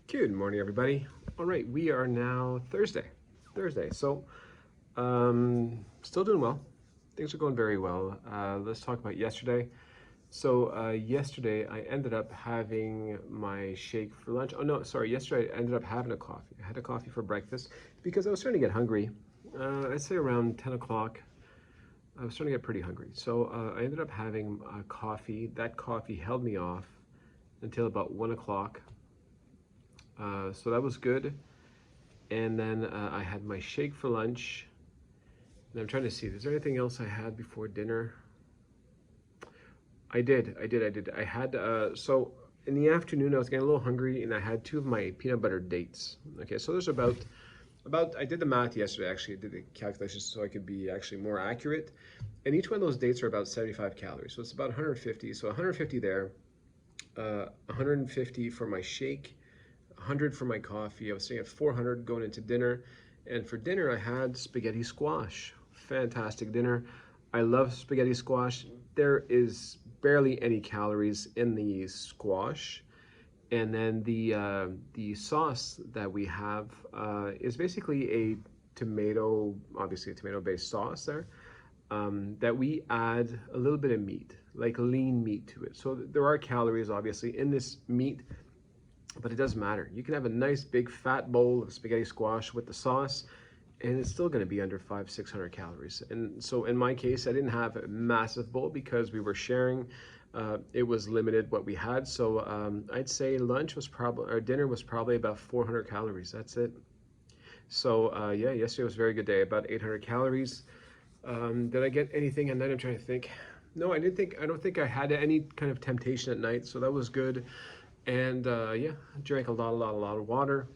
Good morning, everybody. All right, we are now Thursday. So, still doing well. Things are going very well. Let's talk about yesterday. So, yesterday I ended up having my shake for lunch. Oh, no, sorry. Yesterday I ended up having a coffee. I had a coffee for breakfast because I was starting to get hungry. I'd say around 10 o'clock. I was starting to get pretty hungry. So, I ended up having a coffee. That coffee held me off until about 1 o'clock. So that was good. And then I had my shake for lunch. And I'm trying to see, is there anything else I had before dinner? I did. I had, so in the afternoon, I was getting a little hungry and I had two of my peanut butter dates. Okay, so there's I did the math yesterday, actually, I did the calculations so I could be actually more accurate. And each one of those dates are about 75 calories. So it's about 150. So 150 there, 150 for my shake, 100 for my coffee. I was staying at 400 going into dinner. And for dinner, I had spaghetti squash. Fantastic dinner. I love spaghetti squash. There is barely any calories in the squash. And then the sauce that we have is basically a tomato, obviously a tomato-based sauce there, that we add a little bit of meat, like lean meat to it. So there are calories obviously in this meat, but it doesn't matter. You can have a nice big fat bowl of spaghetti squash with the sauce, and it's still going to be under 500-600 calories. And so in my case, I didn't have a massive bowl because we were sharing. It was limited what we had. So I'd say dinner was probably about 400 calories. That's it. So yeah, yesterday was a very good day, about 800 calories. Did I get anything at night? I'm trying to think. No, I don't think I had any kind of temptation at night, so that was good. And yeah, drank a lot of water.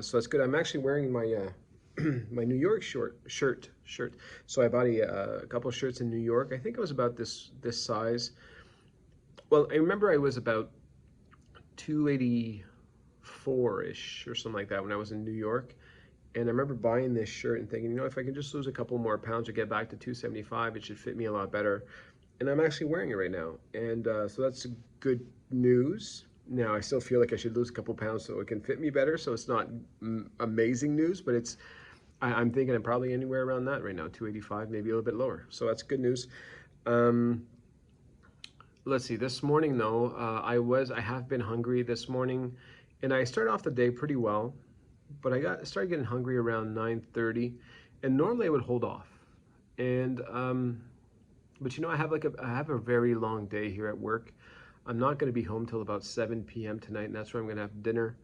So that's good. I'm actually wearing my my New York shirt. So I bought a couple of shirts in New York. I think it was about this size. Well, I remember I was about 284-ish or something like that when I was in New York. And I remember buying this shirt and thinking, if I can just lose a couple more pounds or get back to 275, it should fit me a lot better. And I'm actually wearing it right now. And so that's good news. Now, I still feel like I should lose a couple pounds so it can fit me better. So it's not amazing news, but I'm thinking I'm probably anywhere around that right now, 285, maybe a little bit lower. So that's good news. Let's see, this morning though, I have been hungry this morning, and I started off the day pretty well, but I started getting hungry around 9:30, and normally I would hold off. And but I have a very long day here at work. I'm not going to be home till about 7 p.m. tonight, and that's where I'm going to have dinner,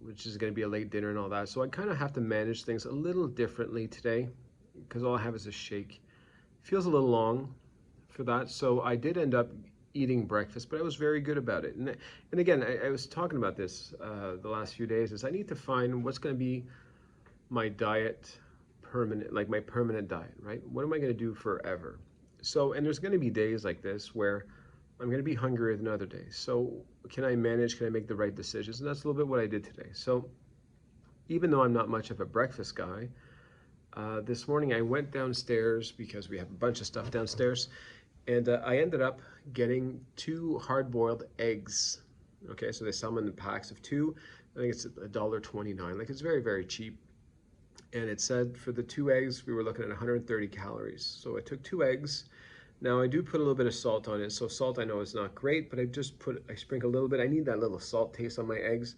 which is going to be a late dinner and all that. So I kind of have to manage things a little differently today because all I have is a shake. Feels a little long for that. So I did end up eating breakfast, but I was very good about it. And again, I was talking about this the last few days, is I need to find what's going to be my diet permanent, like my permanent diet, right? What am I going to do forever? So, and there's going to be days like this where I'm going to be hungrier than other days. So can I manage? Can I make the right decisions? And that's a little bit what I did today. So even though I'm not much of a breakfast guy, this morning I went downstairs because we have a bunch of stuff downstairs, and I ended up getting 2 hard-boiled eggs. Okay, so they sell them in packs of 2. I think it's $1.29. Like, it's very, very cheap. And it said for the 2 eggs, we were looking at 130 calories. So I took 2 eggs. Now I do put a little bit of salt on it. So salt, I know is not great, but I sprinkle a little bit. I need that little salt taste on my eggs.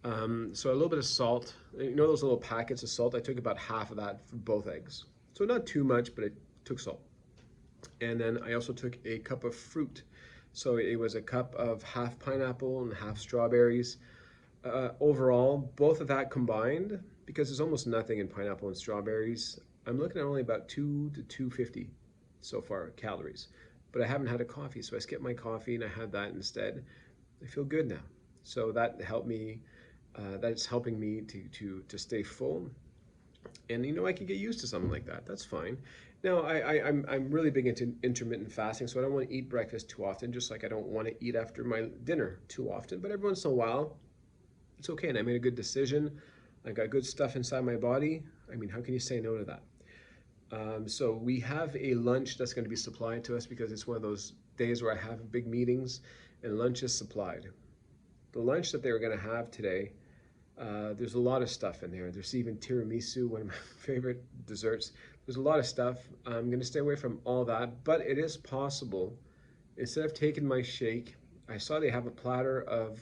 So a little bit of salt. You know those little packets of salt? I took about half of that for both eggs. So not too much, but I took salt. And then I also took a cup of fruit. So it was a cup of half pineapple and half strawberries. Overall, both of that combined, because there's almost nothing in pineapple and strawberries, I'm looking at only about 2 to 250 so far calories. But I haven't had a coffee, so I skipped my coffee and I had that instead. I feel good now. So that helped me, that's helping me to stay full. And I can get used to something like that. That's fine. Now, I'm really big into intermittent fasting, so I don't want to eat breakfast too often, just like I don't want to eat after my dinner too often. But every once in a while, it's okay. And I made a good decision. I got good stuff inside my body. I mean, how can you say no to that? So we have a lunch that's going to be supplied to us because it's one of those days where I have big meetings and lunch is supplied. the lunch that they were going to have today, there's a lot of stuff in there. There's even tiramisu, one of my favorite desserts. There's a lot of stuff. I'm going to stay away from all that, but it is possible. Instead of taking my shake, I saw they have a platter of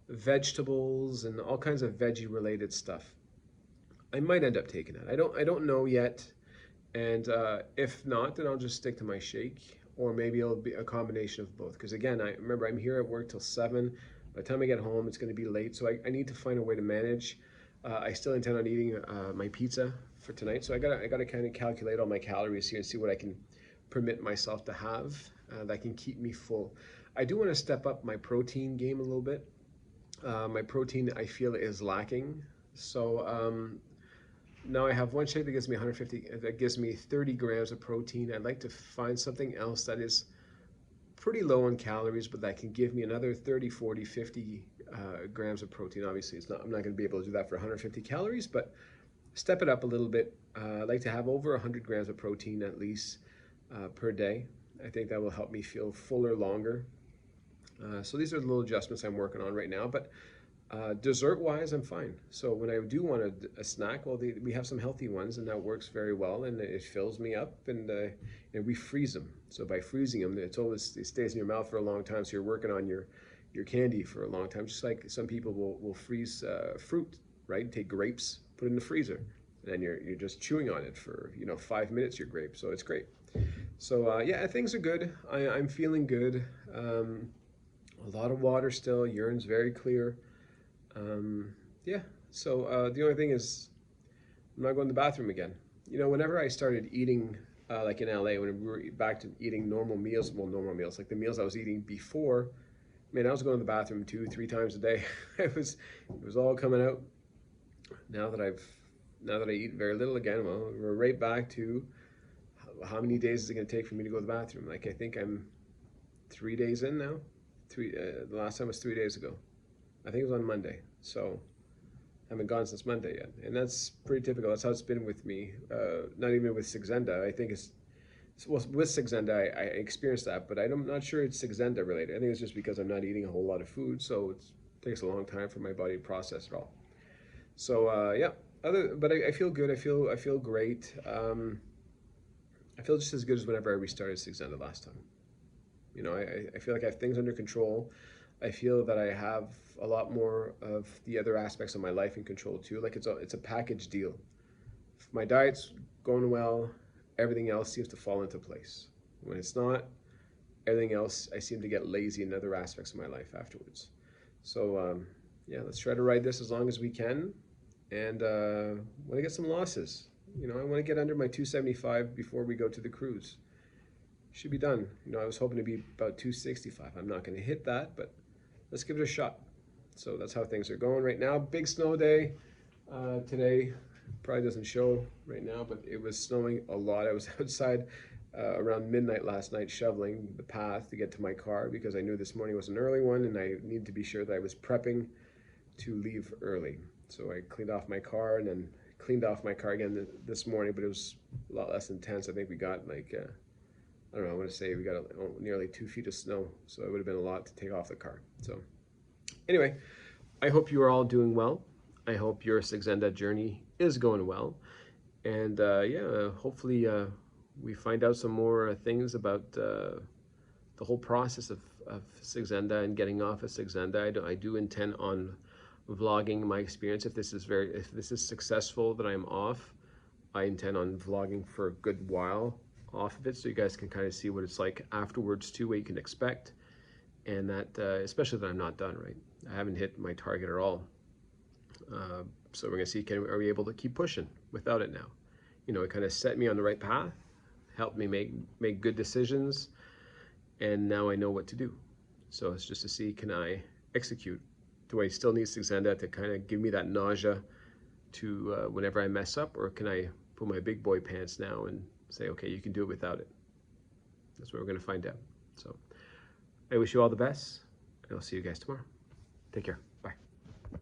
vegetables and all kinds of veggie related stuff. I might end up taking that. I don't know yet. And if not, then I'll just stick to my shake, or maybe it'll be a combination of both. Because again, I remember I'm here at work till 7. By the time I get home, it's going to be late. So I need to find a way to manage. I still intend on eating my pizza for tonight. So I gotta kind of calculate all my calories here and see what I can permit myself to have that can keep me full. I do want to step up my protein game a little bit. My protein, I feel, is lacking. So now I have one shake that gives me 150, that gives me 30 grams of protein. I'd like to find something else that is pretty low in calories, but that can give me another 30, 40, 50 grams of protein. Obviously, I'm not going to be able to do that for 150 calories, but step it up a little bit. I'd like to have over 100 grams of protein at least per day. I think that will help me feel fuller longer. So these are the little adjustments I'm working on right now, but dessert-wise, I'm fine. So when I do want a snack, well, we have some healthy ones, and that works very well, and it fills me up, and we freeze them. So by freezing them, it stays in your mouth for a long time, so you're working on your candy for a long time, just like some people will freeze fruit, right? Take grapes, put it in the freezer, and then you're just chewing on it for 5 minutes, your grape, so it's great. So yeah, things are good. I'm feeling good. A lot of water still, urine's very clear. Yeah, so the only thing is I'm not going to the bathroom again. Whenever I started eating, like in LA, when we were back to eating normal meals, like the meals I was eating before, man, I was going to the bathroom 2-3 times a day. It was all coming out. Now that I eat very little again, well, we're right back to how many days is it going to take for me to go to the bathroom? Like, I think I'm 3 days in now. The last time was 3 days ago. I think it was on Monday, so I haven't gone since Monday yet, and that's pretty typical. That's how it's been with me. Not even with Saxenda. I think with Saxenda, I experienced that, but I'm not sure it's Saxenda related. I think it's just because I'm not eating a whole lot of food, so it takes a long time for my body to process it all. So yeah, but I feel good. I feel great. I feel just as good as whenever I restarted Saxenda last time. I feel like I have things under control. I feel that I have a lot more of the other aspects of my life in control too. Like it's a package deal. If my diet's going well, everything else seems to fall into place. When it's not, everything else, I seem to get lazy in other aspects of my life afterwards. So yeah, let's try to ride this as long as we can. And want to get some losses. I want to get under my 275 before we go to the cruise. Should be done. I was hoping to be about 265. I'm not going to hit that, but let's give it a shot. So that's how things are going right now. Big snow day today. Probably doesn't show right now, but it was snowing a lot. I was outside around midnight last night shoveling the path to get to my car because I knew this morning was an early one, and I needed to be sure that I was prepping to leave early. So I cleaned off my car and then cleaned off my car again this morning, but it was a lot less intense. I think we got like I don't know, I want to say we got nearly 2 feet of snow, so it would have been a lot to take off the car. So anyway, I hope you are all doing well. I hope your Saxenda journey is going well. And yeah, hopefully we find out some more things about the whole process of Saxenda and getting off of Saxenda. I do intend on vlogging my experience. If this is successful that I'm off, I intend on vlogging for a good while off of it, so you guys can kind of see what it's like afterwards too, what you can expect, and that especially that I'm not done, right? I haven't hit my target at all, so we're gonna see, are we able to keep pushing without it now? It kind of set me on the right path, helped me make good decisions, and now I know what to do. So it's just to see, can I execute? Do I still need Saxenda to kind of give me that nausea to whenever I mess up, or can I put my big boy pants now and say, okay, you can do it without it? That's what we're going to find out. So I wish you all the best, and I'll see you guys tomorrow. Take care.